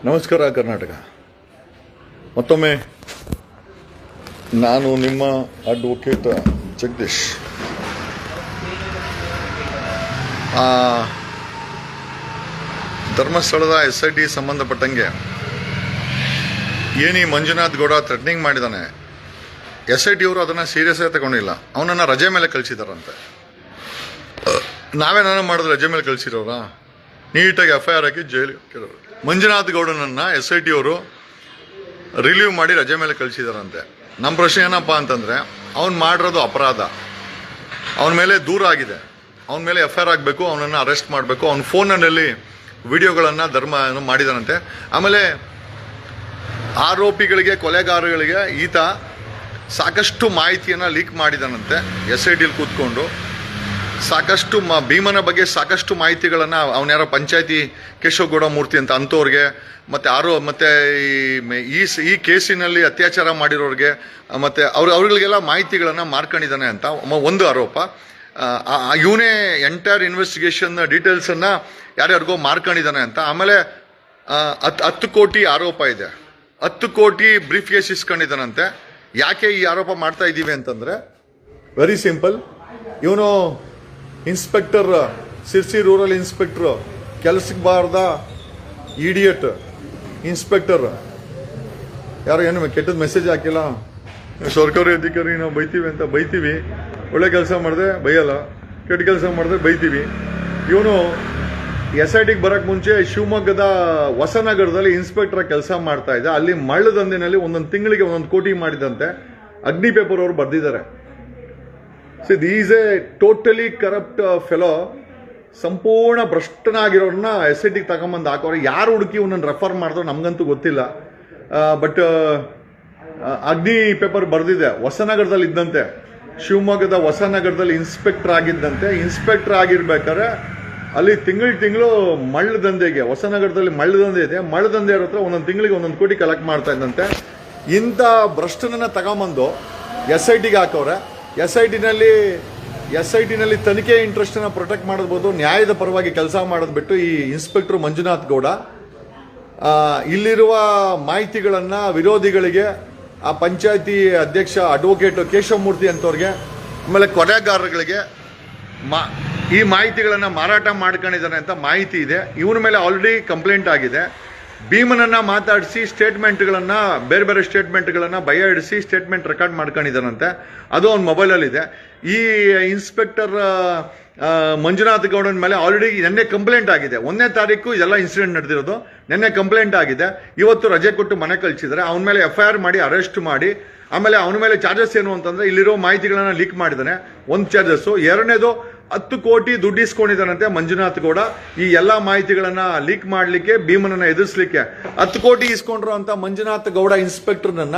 ನಮಸ್ಕಾರ ಕರ್ನಾಟಕ. ಮತ್ತೊಮ್ಮೆ ನಾನು ನಿಮ್ಮ ಅಡ್ವೊಕೇಟ್ ಜಗದೀಶ್. ಧರ್ಮಸ್ಥಳದ SIT ಸಂಬಂಧಪಟ್ಟಂಗೆ ಏನಿ ಮಂಜುನಾಥ್ ಗೌಡ ಥ್ರೆಟ್ನಿಂಗ್ ಮಾಡಿದ್ದಾನೆ. SIT ಅವರು ಅದನ್ನು ಸೀರಿಯಸ್ ಆಗಿ ತಗೊಂಡಿಲ್ಲ. ಅವನನ್ನು ರಜೆ ಮೇಲೆ ಕಳಿಸಿದಾರಂತೆ. ನಾವೇನಾರು ಮಾಡಿದ್ರೆ ರಜೆ ಮೇಲೆ ಕಳಿಸಿರೋರ ನೀಟಾಗಿ FIR ಹಾಕಿ ಜೈಲಿಗೆ ಹಾಕಿರೋರು. ಮಂಜುನಾಥ್ ಗೌಡನನ್ನು SIT ಅವರು ರಿಲೀವ್ ಮಾಡಿ ರಜೆ ಮೇಲೆ ಕಳಿಸಿದಾರಂತೆ. ನಮ್ಮ ಪ್ರಶ್ನೆ ಏನಪ್ಪ ಅಂತಂದರೆ, ಅವ್ನು ಮಾಡಿರೋದು ಅಪರಾಧ, ಅವನ ಮೇಲೆ ದೂರ ಆಗಿದೆ, ಅವನ ಮೇಲೆ FIR ಆಗಬೇಕು, ಅವನನ್ನು ಅರೆಸ್ಟ್ ಮಾಡಬೇಕು. ಅವನ ಫೋನಲ್ಲಿ ವಿಡಿಯೋಗಳನ್ನು ಮಾಡಿದಾನಂತೆ. ಆಮೇಲೆ ಆರೋಪಿಗಳಿಗೆ, ಕೊಲೆಗಾರಗಳಿಗೆ ಈತ ಸಾಕಷ್ಟು ಮಾಹಿತಿಯನ್ನು ಲೀಕ್ ಮಾಡಿದಾನಂತೆ. SITಲಿ ಕೂತ್ಕೊಂಡು ಸಾಕಷ್ಟು ಭೀಮನ ಬಗ್ಗೆ ಸಾಕಷ್ಟು ಮಾಹಿತಿಗಳನ್ನು ಅವನ್ಯಾರೋ ಪಂಚಾಯತಿ ಕೇಶವಗೌಡ ಮೂರ್ತಿ ಅಂತ ಅಂಥವ್ರಿಗೆ, ಮತ್ತು ಈ ಕೇಸಿನಲ್ಲಿ ಅತ್ಯಾಚಾರ ಮಾಡಿರೋರಿಗೆ, ಮತ್ತು ಅವ್ರಿಗೆಲ್ಲ ಮಾಹಿತಿಗಳನ್ನು ಮಾರ್ಕೊಂಡಿದ್ದಾನೆ ಅಂತ ಒಂದು ಆರೋಪ. ಇವನೇ ಎಂಟೈರ್ ಇನ್ವೆಸ್ಟಿಗೇಷನ್ ಡೀಟೇಲ್ಸನ್ನು ಯಾರ್ಯಾರಿಗೋ ಮಾರ್ಕೊಂಡಿದ್ದಾನೆ ಅಂತ. ಆಮೇಲೆ 10 ಕೋಟಿ ಆರೋಪ ಇದೆ, 10 ಕೋಟಿ ಬ್ರೀಫ್ ಕೇಸ್ ಇಸ್ಕೊಂಡಿದ್ದಾನಂತೆ. ಯಾಕೆ ಈ ಆರೋಪ ಮಾಡ್ತಾ ಇದ್ದೀವಿ ಅಂತಂದರೆ, ವೆರಿ ಸಿಂಪಲ್. ಇವನು ಇನ್ಸ್ಪೆಕ್ಟರ್, ಸಿರ್ಸಿ ರೂರಲ್ ಇನ್ಸ್ಪೆಕ್ಟರ್, ಕೆಲಸಕ್ಕೆ ಬಾರ್ದ ಇಡಿಯಟ್ ಇನ್ಸ್ಪೆಕ್ಟರ್. ಯಾರು ಏನು ಕೆಟ್ಟದ ಮೆಸೇಜ್ ಹಾಕಿಲ್ಲ, ಸರ್ಕಾರಿ ಅಧಿಕಾರಿ ನಾವು ಬೈತೀವಿ ಅಂತ ಬೈತೀವಿ, ಒಳ್ಳೆ ಕೆಲಸ ಮಾಡಿದ್ರೆ ಬೈಯಲ್ಲ, ಕೆಟ್ಟ ಕೆಲಸ ಮಾಡಿದ್ರೆ ಬೈತೀವಿ. ಇವನು SITಗೆ ಬರೋಕ್ಕೆ ಮುಂಚೆ ಶಿವಮೊಗ್ಗದ ಹೊಸನಗರದಲ್ಲಿ ಇನ್ಸ್ಪೆಕ್ಟರ್ ಕೆಲಸ ಮಾಡ್ತಾ ಇದ್ದ. ಅಲ್ಲಿ ಮಳ್ಳದಂದಿನಲ್ಲಿ ಒಂದೊಂದು ತಿಂಗಳಿಗೆ 1 ಕೋಟಿ ಮಾಡಿದಂತೆ ಅಗ್ನಿ ಪೇಪರ್ ಅವರು ಬರೆದಿದ್ದಾರೆ. C is A totally corrupt fellow. ಸಂಪೂರ್ಣ ಭ್ರಷ್ಟನಾಗಿರೋರನ್ನ SITಗೆ ತಗೊಂಬಂದು ಹಾಕೋರು. ಯಾರು ಹುಡುಕಿ ಇವನನ್ನು ರೆಫರ್ ಮಾಡಿದ್ರು ನಮಗಂತೂ ಗೊತ್ತಿಲ್ಲ. ಬಟ್ ಅಗ್ನಿ ಪೇಪರ್ ಬರೆದಿದೆ. ಹೊಸನಗರದಲ್ಲಿ ಇದ್ದಂತೆ, ಶಿವಮೊಗ್ಗದ ಹೊಸನಗರದಲ್ಲಿ ಇನ್ಸ್ಪೆಕ್ಟರ್ ಆಗಿದ್ದಂತೆ. ಇನ್ಸ್ಪೆಕ್ಟರ್ ಆಗಿರ್ಬೇಕಾದ್ರೆ ಅಲ್ಲಿ ತಿಂಗಳು ಮಳ್ಳದಂಧೆಗೆ, ಹೊಸನಗರದಲ್ಲಿ ಮಳ್ಳದಂಧೆ ಇದೆ, ಮಳ್ಳದಂಧೆ ಹತ್ರ ಒಂದೊಂದು ತಿಂಗಳಿಗೆ 1 ಕೋಟಿ ಕಲೆಕ್ಟ್ ಮಾಡ್ತಾ ಇದ್ದಂತೆ. ಇಂಥ ಭ್ರಷ್ಟನನ್ನ ತಗೊಂಬಂದು SITಗೆ ಹಾಕವ್ರೆ. SITನಲ್ಲಿ ತನಿಖೆ ಇಂಟ್ರೆಸ್ಟನ್ನು ಪ್ರೊಟೆಕ್ಟ್ ಮಾಡಬಹುದು, ನ್ಯಾಯದ ಪರವಾಗಿ ಕೆಲಸ ಮಾಡೋದು ಬಿಟ್ಟು ಈ ಇನ್ಸ್ಪೆಕ್ಟರ್ ಮಂಜುನಾಥ್ ಗೌಡ ಇಲ್ಲಿರುವ ಮಾಹಿತಿಗಳನ್ನು ವಿರೋಧಿಗಳಿಗೆ, ಆ ಪಂಚಾಯತಿ ಅಧ್ಯಕ್ಷ ಅಡ್ವೊಕೇಟ್ ಕೇಶವಮೂರ್ತಿ ಅಂತವ್ರಿಗೆ, ಆಮೇಲೆ ಕೊಲೆಗಾರಗಳಿಗೆ ಈ ಮಾಹಿತಿಗಳನ್ನು ಮಾರಾಟ ಮಾಡ್ಕೊಂಡಿದ್ದಾನೆ ಅಂತ ಮಾಹಿತಿ ಇದೆ. ಇವನ ಮೇಲೆ ಆಲ್ರೆಡಿ ಕಂಪ್ಲೇಂಟ್ ಆಗಿದೆ. ಭೀಮನನ್ನ ಮಾತಾಡಿಸಿ ಸ್ಟೇಟ್ಮೆಂಟ್ಗಳನ್ನು, ಬೇರೆ ಬೇರೆ ಸ್ಟೇಟ್ಮೆಂಟ್ಗಳನ್ನು ಭಯ ಹಿಡಿಸಿ ಸ್ಟೇಟ್ಮೆಂಟ್ ರೆಕಾರ್ಡ್ ಮಾಡ್ಕೊಂಡಿದ್ದಾನಂತೆ. ಅದು ಅವ್ನ ಮೊಬೈಲಲ್ಲಿದೆ. ಈ ಇನ್ಸ್ಪೆಕ್ಟರ್ ಮಂಜುನಾಥ್ ಗೌಡನ ಮೇಲೆ ಆಲ್ರೆಡಿ ನಿನ್ನೆ ಕಂಪ್ಲೇಂಟ್ ಆಗಿದೆ. 1ನೇ ತಾರೀಕು ಇದೆಲ್ಲ ಇನ್ಸಿಡೆಂಟ್ ನಡೆದಿರೋದು. ನಿನ್ನೆ ಕಂಪ್ಲೇಂಟ್ ಆಗಿದೆ, ಇವತ್ತು ರಜೆ ಕೊಟ್ಟು ಮನೆ ಕಳಿಸಿದ್ದಾರೆ. ಅವನ ಮೇಲೆ FIR ಮಾಡಿ ಅರೆಸ್ಟ್ ಮಾಡಿ, ಆಮೇಲೆ ಅವನ ಮೇಲೆ ಚಾರ್ಜಸ್ ಏನು ಅಂತಂದ್ರೆ, ಇಲ್ಲಿರೋ ಮಾಹಿತಿಗಳನ್ನು ಲೀಕ್ ಮಾಡಿದ್ದಾನೆ, ಒಂದು ಚಾರ್ಜಸ್ಸು. ಎರಡನೇದು 10 ಕೋಟಿ ದುಡ್ಡು ಇಸ್ಕೊಂಡಿದ್ದಾನಂತೆ ಮಂಜುನಾಥ್ ಗೌಡ. ಈ ಎಲ್ಲ ಮಾಹಿತಿಗಳನ್ನು ಲೀಕ್ ಮಾಡಲಿಕ್ಕೆ, ಭೀಮನನ್ನ ಎದುರಿಸಲಿಕ್ಕೆ 10 ಕೋಟಿ ಇಸ್ಕೊಂಡ್ರು ಅಂತ ಮಂಜುನಾಥ್ ಗೌಡ ಇನ್ಸ್ಪೆಕ್ಟರ್ನನ್ನ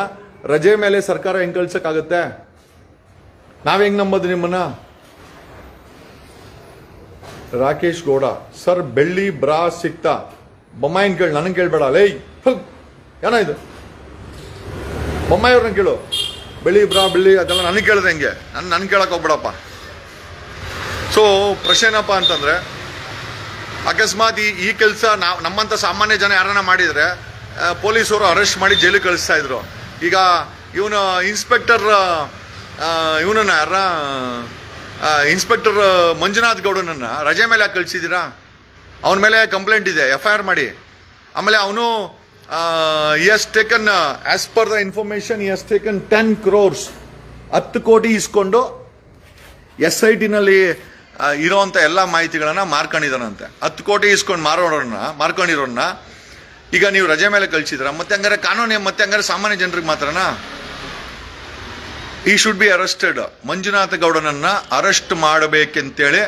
ರಜೆ ಮೇಲೆ ಸರ್ಕಾರ ಹೆಂಗ್ ಕಳ್ಸಕ್ಕಾಗತ್ತೆ? ನಾವ್ ಹೆಂಗ್ ನಂಬೋದು ನಿಮ್ಮನ್ನ? ರಾಕೇಶ್ ಗೌಡ ಸರ್, ಬೆಳ್ಳಿ ಬ್ರಾ ಸಿಕ್ತಾ? ಬೊಮ್ಮಾಯಿನ ಕೇಳಿ, ನನಗೆ ಕೇಳ್ಬೇಡ. ಲೈ ಏನೋ ಇದು, ಬೊಮ್ಮಾಯಿಯವ್ರನ್ನ ಕೇಳು. ಬೆಳ್ಳಿ ಅದೆಲ್ಲ ನನಗೆ ಕೇಳಿದೆ ಹೆಂಗೆ? ನನ್ ಕೇಳಕ್ ಹೋಗ್ಬೇಡಪ್ಪ. ಸೊ ಪ್ರಶ್ನೆ ಏನಪ್ಪ ಅಂತಂದ್ರೆ, ಅಕಸ್ಮಾತ್ ಈ ಕೆಲಸ ನಮ್ಮಂತ ಸಾಮಾನ್ಯ ಜನ ಯಾರನ್ನ ಮಾಡಿದ್ರೆ ಪೊಲೀಸರು ಅರೆಸ್ಟ್ ಮಾಡಿ ಜೈಲಿಗೆ ಕಳಿಸ್ತಾ ಇದ್ರು. ಈಗ ಇವನು ಇನ್ಸ್ಪೆಕ್ಟರ್ ಇನ್ಸ್ಪೆಕ್ಟರ್ ಮಂಜುನಾಥ್ ಗೌಡನನ್ನ ರಜೆ ಮೇಲೆ ಯಾಕೆ ಕಳಿಸಿದ್ದೀರಾ? ಅವನ ಮೇಲೆ ಕಂಪ್ಲೇಂಟ್ ಇದೆ, FIR ಮಾಡಿ. ಆಮೇಲೆ ಅವನು has taken, as per the information, has taken 10 crores, 10 ಕೋಟಿ ಇಸ್ಕೊಂಡು SITನಲ್ಲಿ ಇರೋವಂಥ ಎಲ್ಲ ಮಾಹಿತಿಗಳನ್ನು ಮಾರ್ಕೊಂಡಿದ್ದಾನಂತೆ. 10 ಕೋಟಿ ಇಸ್ಕೊಂಡು ಮಾರ್ಕೊಂಡಿರೋನ್ನ ಈಗ ನೀವು ರಜೆ ಮೇಲೆ ಕಳಿಸಿದ್ರ. ಮತ್ತೆ ಹಂಗಾರೆ ಕಾನೂನು, ಮತ್ತೆ ಹಂಗಾರೆ ಸಾಮಾನ್ಯ ಜನರಿಗೆ ಮಾತ್ರನಾ? ಈ ಶುಡ್ ಬಿ ಅರೆಸ್ಟೆಡ್. ಮಂಜುನಾಥ ಗೌಡನನ್ನ ಅರೆಸ್ಟ್ ಮಾಡಬೇಕಂತೇಳಿ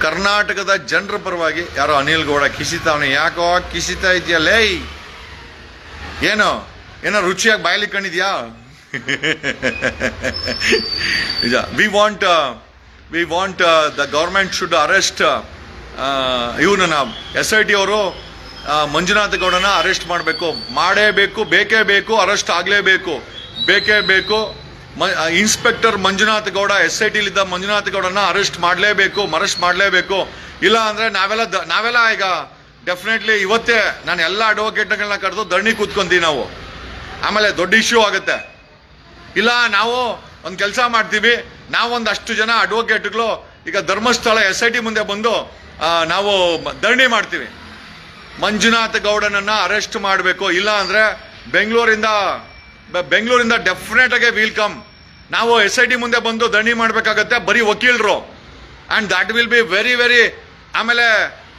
ಕರ್ನಾಟಕದ ಜನರ ಪರವಾಗಿ ಯಾರೋ ಅನಿಲ್ ಗೌಡ ಕಿಸಿತಾವನೆ. ಯಾಕೋ ಕಿಸಿತಾ ಇದೆಯಲ್ಲೇ? ಏನೋ ರುಚಿಯಾಗಿ ಬಾಯಲಿ ಕಂಡಿದ್ಯಾ? we want the government should arrest ಇವನನ್ನ SIT ಅವರು ಮಂಜುನಾಥ ಗೌಡನ ಅರೆಸ್ಟ್ ಮಾಡಬೇಕು, ಮಾಡೇಬೇಕು, ಬೇಕೇ ಬೇಕು, ಅರೆಸ್ಟ್ ಆಗಲೇಬೇಕು, ಬೇಕೇ ಬೇಕು. ಇನ್ಸ್ಪೆಕ್ಟರ್ ಮಂಜುನಾಥ ಗೌಡ SITಲಿದ್ದ ಮಂಜುನಾಥ ಗೌಡನ ಅರೆಸ್ಟ್ ಮಾಡಲೇಬೇಕು. ಇಲ್ಲ ಅಂದರೆ ನಾವೆಲ್ಲ ಈಗ ಡೆಫಿನೆಟ್ಲಿ ಇವತ್ತೇ ನಾನು ಎಲ್ಲ ಅಡ್ವೊಕೇಟ್ಗಳನ್ನ ಕರೆದು ಧರಣಿ ಕೂತ್ಕೊಂತೀವಿ ನಾವು. ಆಮೇಲೆ ದೊಡ್ಡ ಇಶ್ಯೂ ಆಗುತ್ತೆ. ಇಲ್ಲ ನಾವು ಒಂದು ಕೆಲಸ ಮಾಡ್ತೀವಿ, ನಾವೊಂದಷ್ಟು ಜನ ಅಡ್ವೊಕೇಟ್ಗಳು ಈಗ ಧರ್ಮಸ್ಥಳ SIT ಮುಂದೆ ಬಂದು ನಾವು ಧರಣಿ ಮಾಡ್ತೀವಿ. ಮಂಜುನಾಥ್ ಗೌಡನನ್ನ ಅರೆಸ್ಟ್ ಮಾಡಬೇಕು, ಇಲ್ಲ ಅಂದರೆ ಬೆಂಗಳೂರಿಂದ ಡೆಫಿನೆಟ್ ಆಗಿ ವಿಲ್ ಕಮ್. ನಾವು SIT ಮುಂದೆ ಬಂದು ಧರಣಿ ಮಾಡಬೇಕಾಗತ್ತೆ, ಬರೀ ವಕೀಲರು. And that will be very very. ಆಮೇಲೆ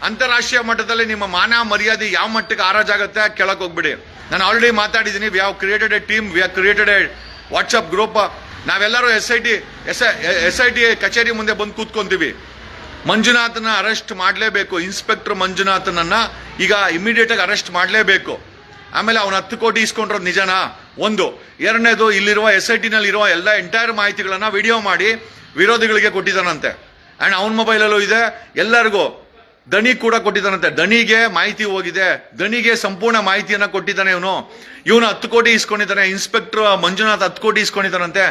ಅಂತಾರಾಷ್ಟ್ರೀಯ ಮಟ್ಟದಲ್ಲಿ ನಿಮ್ಮ ಮಾನ ಮರ್ಯಾದೆ ಯಾವ ಮಟ್ಟಕ್ಕೆ ಆರಾಜಾಗುತ್ತೆ ಕೇಳಕ್ಕೆ ಹೋಗ್ಬಿಡಿ. ನಾನು ಆಲ್ರೆಡಿ ಮಾತಾಡಿದ್ದೀನಿ. We have created a team, we have created a WhatsApp group. ನಾವೆಲ್ಲರೂ SIT ಕಚೇರಿ ಮುಂದೆ ಬಂದು ಕೂತ್ಕೊಂತೀವಿ. ಮಂಜುನಾಥನ ಅರೆಸ್ಟ್ ಮಾಡಲೇಬೇಕು. ಇನ್ಸ್ಪೆಕ್ಟರ್ ಮಂಜುನಾಥನನ್ನ ಈಗ ಇಮಿಡಿಯೇಟ್ ಆಗಿ ಅರೆಸ್ಟ್ ಮಾಡಲೇಬೇಕು. ಆಮೇಲೆ ಅವನು 10 ಕೋಟಿ ಇಸ್ಕೊಂಡಿರೋದು ನಿಜನಾ? ಒಂದು. ಎರಡನೇದು, ಇಲ್ಲಿರುವ SIT ನಲ್ಲಿರುವ ಎಲ್ಲ ಎಂಟೈರ್ ಮಾಹಿತಿಗಳನ್ನ ವಿಡಿಯೋ ಮಾಡಿ ವಿರೋಧಿಗಳಿಗೆ ಕೊಟ್ಟಿದ್ದಾನಂತೆ. ಆ್ಯಂಡ್ ಅವನ ಮೊಬೈಲಲ್ಲೂ ಇದೆ, ಎಲ್ಲರಿಗೂ. ದಣಿ ಕೂಡ ಕೊಟ್ಟಿದ್ದಾನಂತೆ. ದಣಿಗೆ ಮಾಹಿತಿ ಹೋಗಿದೆ, ದಣಿಗೆ ಸಂಪೂರ್ಣ ಮಾಹಿತಿಯನ್ನ ಕೊಟ್ಟಿದ್ದಾನೆ ಇವನು. 10 ಕೋಟಿ ಇಸ್ಕೊಂಡಿದ್ದಾನೆ. ಇನ್ಸ್ಪೆಕ್ಟರ್ ಮಂಜುನಾಥ್ 10 ಕೋಟಿ ಇಸ್ಕೊಂಡಿದ್ದಾನಂತೆ.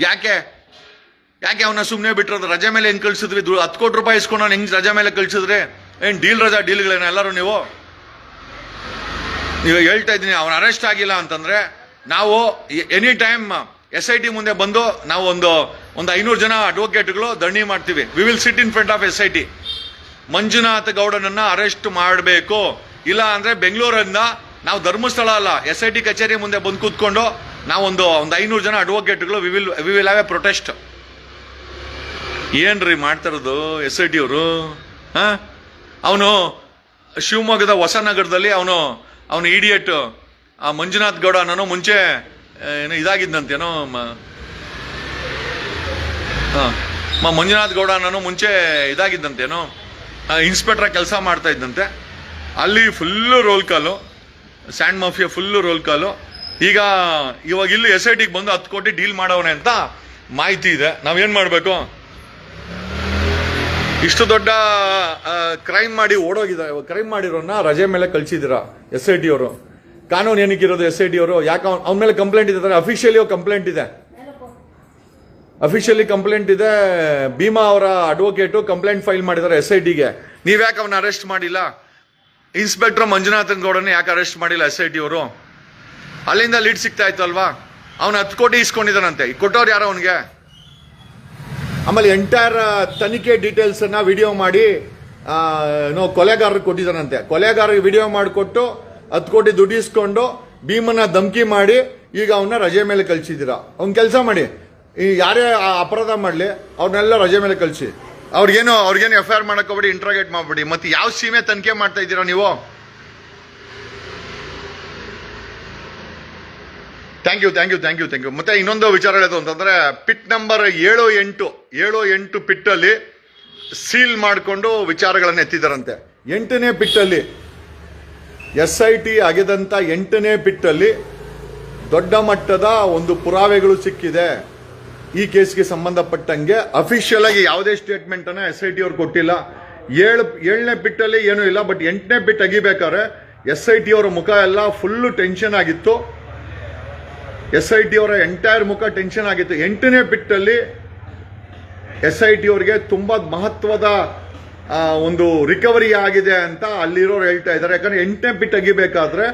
ಯಾಕೆ ಅವನ್ನ ಸುಮ್ಮನೆ ಬಿಟ್ಟಿರೋದು? ರಜೆ ಮೇಲೆ ಹೆಂಗ್ ಕಳ್ಸಿದ್ವಿ? 10 ಕೋಟಿ ರೂಪಾಯಿ ಇಸ್ಕೊಂಡು ಹೆಂಗ್ ರಜೆ ಮೇಲೆ ಕಳ್ಸಿದ್ರೆ? ಏನ್ ಡೀಲ್ಗಳೇನ ಎಲ್ಲರೂ? ನೀವು ಹೇಳ್ತಾ ಇದ್ದೀನಿ, ಅವನು ಅರೆಸ್ಟ್ ಆಗಿಲ್ಲ ಅಂತಂದ್ರೆ ನಾವು ಎನಿ ಟೈಮ್ SIT ಮುಂದೆ ಬಂದು ನಾವು ಒಂದು 500 ಜನ ಅಡ್ವೊಕೇಟ್ಗಳು ಧರಣಿ ಮಾಡ್ತೀವಿ. We will sit in front of SIT. Manjunath ಗೌಡನನ್ನ ಅರೆಸ್ಟ್ ಮಾಡಬೇಕು. ಇಲ್ಲ ಅಂದ್ರೆ ಬೆಂಗಳೂರಿಂದ ನಾವು ಧರ್ಮಸ್ಥಳ ಅಲ್ಲ, SIT ಕಚೇರಿ ಮುಂದೆ ಬಂದು ಕೂತ್ಕೊಂಡು ನಾವು ಒಂದು 500 ಜನ ಅಡ್ವೊಕೇಟ್ಗಳು we will have a protest. ಏನ್ರಿ ಮಾಡ್ತಾರದು SIT ಅವರು? ಅವನು ಶಿವಮೊಗ್ಗದ ಹೊಸನಗರದಲ್ಲಿ ಅವನು ಇಡಿಯಟ್ ಮಂಜುನಾಥ್ ಗೌಡ ಅನ್ನೋ ಮುಂಚೆ ಏನೋ ಇದಾಗಿದ್ದಂತೇನೋ ಮಂಜುನಾಥ್ ಗೌಡ ಅನ್ನೋ ಮುಂಚೆ ಇದಾಗಿದ್ದಂತೇನೋ ಇನ್ಸ್ಪೆಕ್ಟರ್ ಕೆಲಸ ಮಾಡ್ತಾ ಇದ್ದಂತೆ. ಅಲ್ಲಿ ಫುಲ್ಲು ರೋಲ್ ಕಾಲು, ಸ್ಯಾಂಡ್ ಮಾಫಿಯಾ ಫುಲ್ಲು ರೋಲ್ ಕಾಲು. ಇವಾಗ ಇಲ್ಲಿ SITಗೆ ಬಂದು 10 ಕೋಟಿ ಡೀಲ್ ಮಾಡವನೆ ಅಂತ ಮಾಹಿತಿ ಇದೆ. ನಾವೇನ್ ಮಾಡಬೇಕು? ಇಷ್ಟು ದೊಡ್ಡ ಕ್ರೈಮ್ ಮಾಡಿ ಓಡೋಗಿದ್ದಾರೆ. ಕ್ರೈಮ್ ಮಾಡಿರೋನ್ನ ರಜೆ ಮೇಲೆ ಕಳ್ಸಿದ್ದೀರಾ SIT ಅವರು. ಕಾನೂನು ಏನಕ್ಕಿರೋದು SIT ಅವರು? ಯಾಕೆ ಅವನ ಮೇಲೆ ಕಂಪ್ಲೇಂಟ್ ಇದೆ? ಅಫಿಷಿಯಲಿ ಕಂಪ್ಲೇಂಟ್ ಇದೆ. ಭೀಮಾ ಅವರ ಅಡ್ವೊಕೇಟು ಕಂಪ್ಲೇಂಟ್ ಫೈಲ್ ಮಾಡಿದ್ದಾರೆ SITಗೆ. ನೀವ್ಯಾಕೆ ಅವನ್ನ ಅರೆಸ್ಟ್ ಮಾಡಿಲ್ಲ? ಇನ್ಸ್ಪೆಕ್ಟರ್ ಮಂಜುನಾಥನ್ ಗೌಡನ ಯಾಕೆ ಅರೆಸ್ಟ್ ಮಾಡಿಲ್ಲ SIT ಅವರು? ಅಲ್ಲಿಂದ ಲೀಡ್ ಸಿಗ್ತಾ ಇತ್ತು ಅಲ್ವಾ? ಅವನು 10 ಕೋಟಿ ಇಸ್ಕೊಂಡಿದ್ದಾನಂತೆ. ಕೊಟ್ಟವ್ರು ಯಾರು ಅವನಿಗೆ? ಆಮೇಲೆ ಎಂಟೈರ್ ತನಿಖೆ ಡೀಟೇಲ್ಸ್ ಅನ್ನ ವಿಡಿಯೋ ಮಾಡಿ ಕೊಲೆಗಾರರಿಗೆ ಕೊಟ್ಟಿದ್ದಾನಂತೆ. ಕೊಲೆಗಾರರಿಗೆ ವಿಡಿಯೋ ಮಾಡಿಕೊಟ್ಟು 10 ಕೋಟಿ ದುಡ್ಡು ಇಸ್ಕೊಂಡು ಭೀಮನ ಧಮಕಿ ಮಾಡಿ ಈಗ ಅವನ್ನ ರಜೆ ಮೇಲೆ ಕಳ್ಸಿದ್ದೀರಾ. ಅವ್ನ ಕೆಲಸ ಮಾಡಿ, ಯಾರೇ ಅಪರಾಧ ಮಾಡಲಿ ಅವ್ರನ್ನೆಲ್ಲ ರಜೆ ಮೇಲೆ ಕಳಿಸಿ. ಅವ್ರಿಗೇನು FIR ಮಾಡಕ್ ಹೋಗ್ಬೇಡಿ, ಇಂಟ್ರಾಗೇಟ್ ಮಾಡ್ಬೇಡಿ. ಮತ್ತೆ ಯಾವ ಸೀಮೆ ತನಿಖೆ ಮಾಡ್ತಾ ಇದ್ದೀರಾ ನೀವು? Thank you. ಮತ್ತೆ ಇನ್ನೊಂದು ವಿಚಾರ ಹೇಳೋದು ಅಂತಂದ್ರೆ, ಪಿಟ್ ನಂಬರ್ 7-8 ಪಿಟ್ಟಲ್ಲಿ ಸೀಲ್ ಮಾಡಿಕೊಂಡು ವಿಚಾರಗಳನ್ನು ಎತ್ತಿದ್ದಾರಂತೆ. 8ನೇ ಪಿಟ್ಟಲ್ಲಿ SIT ಅಗೆದಂತ 8ನೇ ಪಿಟ್ಟಲ್ಲಿ ದೊಡ್ಡ ಮಟ್ಟದ ಒಂದು ಪುರಾವೆಗಳು ಸಿಕ್ಕಿದೆ. ಈ ಕೇಸ್ಗೆ ಸಂಬಂಧಪಟ್ಟಂಗೆ ಅಫಿಷಿಯಲ್ ಆಗಿ ಯಾವುದೇ ಸ್ಟೇಟ್ಮೆಂಟ್ ಅನ್ನ SIT ಅವ್ರು ಕೊಟ್ಟಿಲ್ಲ. 7ನೇ ಪಿಟ್ಟಲ್ಲಿ ಏನೂ ಇಲ್ಲ. ಬಟ್ 8ನೇ ಪಿಟ್ ಅಗಿಬೇಕಾದ್ರೆ SIT ಅವರ ಮುಖ ಎಲ್ಲ ಫುಲ್ಲು ಟೆನ್ಷನ್ ಆಗಿತ್ತು. SIT ಅವರ ಎಂಟೈರ್ ಮುಖ ಟೆನ್ಷನ್ ಆಗಿತ್ತು. 8ನೇ ಪಿಟ್ಟಲ್ಲಿ SIT ಅವರಿಗೆ ತುಂಬಾ ಮಹತ್ವದ ಒಂದು ರಿಕವರಿ ಆಗಿದೆ ಅಂತ ಅಲ್ಲಿರೋರು ಹೇಳ್ತಾ ಇದ್ದಾರೆ. ಯಾಕಂದ್ರೆ 8ನೇ ಪಿಟ್ ಅಗಿಬೇಕಾದ್ರೆ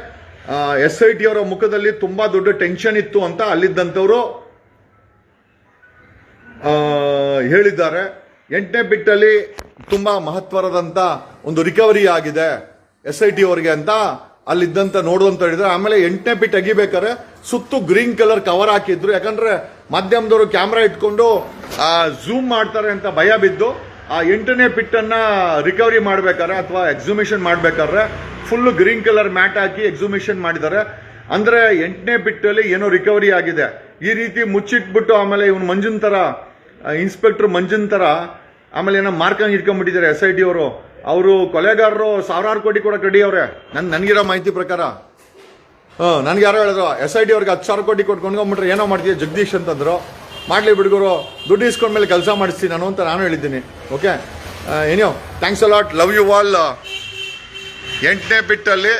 SIT ಅವರ ಮುಖದಲ್ಲಿ ತುಂಬಾ ದೊಡ್ಡ ಟೆನ್ಷನ್ ಇತ್ತು ಅಂತ ಅಲ್ಲಿದ್ದಂಥವ್ರು ಹೇಳಿದ್ದಾರೆ. 8ನೇ ಪಿಟ್ಟಲ್ಲಿ ತುಂಬಾ ಮಹತ್ವದಂತ ಒಂದು ರಿಕವರಿ ಆಗಿದೆ SIT ಅವರಿಗೆ ಅಂತ ಅಲ್ಲಿದ್ದಂತ ನೋಡುವಂತ ಹೇಳಿದ್ರೆ. ಆಮೇಲೆ 8ನೇ ಪಿಟ್ ಅಗಿಬೇಕಾದ್ರೆ ಸುತ್ತು ಗ್ರೀನ್ ಕಲರ್ ಕವರ್ ಹಾಕಿದ್ರು. ಯಾಕಂದ್ರೆ ಮಾಧ್ಯಮದವರು ಕ್ಯಾಮ್ರಾ ಇಟ್ಕೊಂಡು ಝೂಮ್ ಮಾಡ್ತಾರೆ ಅಂತ ಭಯ ಬಿದ್ದು ಆ 8ನೇ ಪಿಟ್ ಅನ್ನ ರಿಕವರಿ ಮಾಡ್ಬೇಕಾದ್ರೆ ಅಥವಾ ಎಕ್ಸಿಬಿಷನ್ ಮಾಡ್ಬೇಕಾದ್ರೆ ಫುಲ್ ಗ್ರೀನ್ ಕಲರ್ ಮ್ಯಾಟ್ ಹಾಕಿ ಎಕ್ಸಿಬಿಷನ್ ಮಾಡಿದ್ದಾರೆ. ಅಂದ್ರೆ 8ನೇ ಪಿಟ್ ಅಲ್ಲಿ ಏನೋ ರಿಕವರಿ ಆಗಿದೆ. ಈ ರೀತಿ ಮುಚ್ಚಿಟ್ಬಿಟ್ಟು ಆಮೇಲೆ ಇವನು ಮಂಜುನ್ ತರ, ಇನ್ಸ್ಪೆಕ್ಟರ್ ಮಂಜುನ್ ತರ ಆಮೇಲೆ ಏನೋ ಮಾರ್ಕಂಗ್ ಇಟ್ಕೊಂಡ್ಬಿಟ್ಟಿದ್ದಾರೆ SIT ಅವರು. ಅವರು ಕೊಲೆಗಾರರು 1000 ಕೋಟಿ ಕೊಡಕ್ಕೆ ರೆಡಿ ಅವ್ರೆ ನನ್ಗಿರೋ ಮಾಹಿತಿ ಪ್ರಕಾರ. ನನ್ಗೆ ಯಾರೋ ಹೇಳಿದ್ರು SIT ಅವ್ರಿಗೆ 10,000 ಕೋಟಿ ಕೊಟ್ಕೊಂಡ್ಕೊಂಡ್ಬಿಟ್ರೆ ಏನೋ ಮಾಡ್ತೀವಿ ಜಗದೀಶ್ ಅಂತಂದ್ರು. ಮಾಡ್ಲಿ ಬಿಡುಗರು, ದುಡ್ಡು ಇಸ್ಕೊಂಡ್ಮೇಲೆ ಕೆಲಸ ಮಾಡಿಸ್ತೀನಿ ನಾನು ಅಂತ ನಾನು ಹೇಳಿದ್ದೀನಿ. ಓಕೆ, ಏನೋ thanks a lot, love you all. 8ನೇ ಪಿಟ್ಟಲ್ಲಿ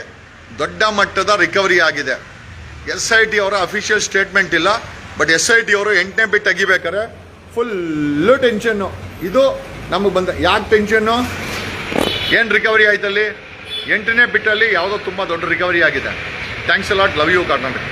ದೊಡ್ಡ ಮಟ್ಟದ ರಿಕವರಿ ಆಗಿದೆ. SIT ಅವರ ಅಫಿಷಿಯಲ್ ಸ್ಟೇಟ್ಮೆಂಟ್ ಇಲ್ಲ. ಬಟ್ SIT ಅವರು 8ನೇ ಪಿಟ್ ತೆಗಿಬೇಕಾದ್ರೆ ಫುಲ್ಲು ಟೆನ್ಷನ್ನು. ಇದು ನಮಗೆ ಬಂದ ಯಾಕೆ ಟೆನ್ಷನ್ನು? ಏನು ರಿಕವರಿ ಆಯ್ತಲ್ಲಿ? 8ನೇ ಬಿಟ್ಟಲ್ಲಿ ಯಾವುದೋ ತುಂಬ ದೊಡ್ಡ ರಿಕವರಿ ಆಗಿದೆ. Thanks a lot. Love you Karnataka.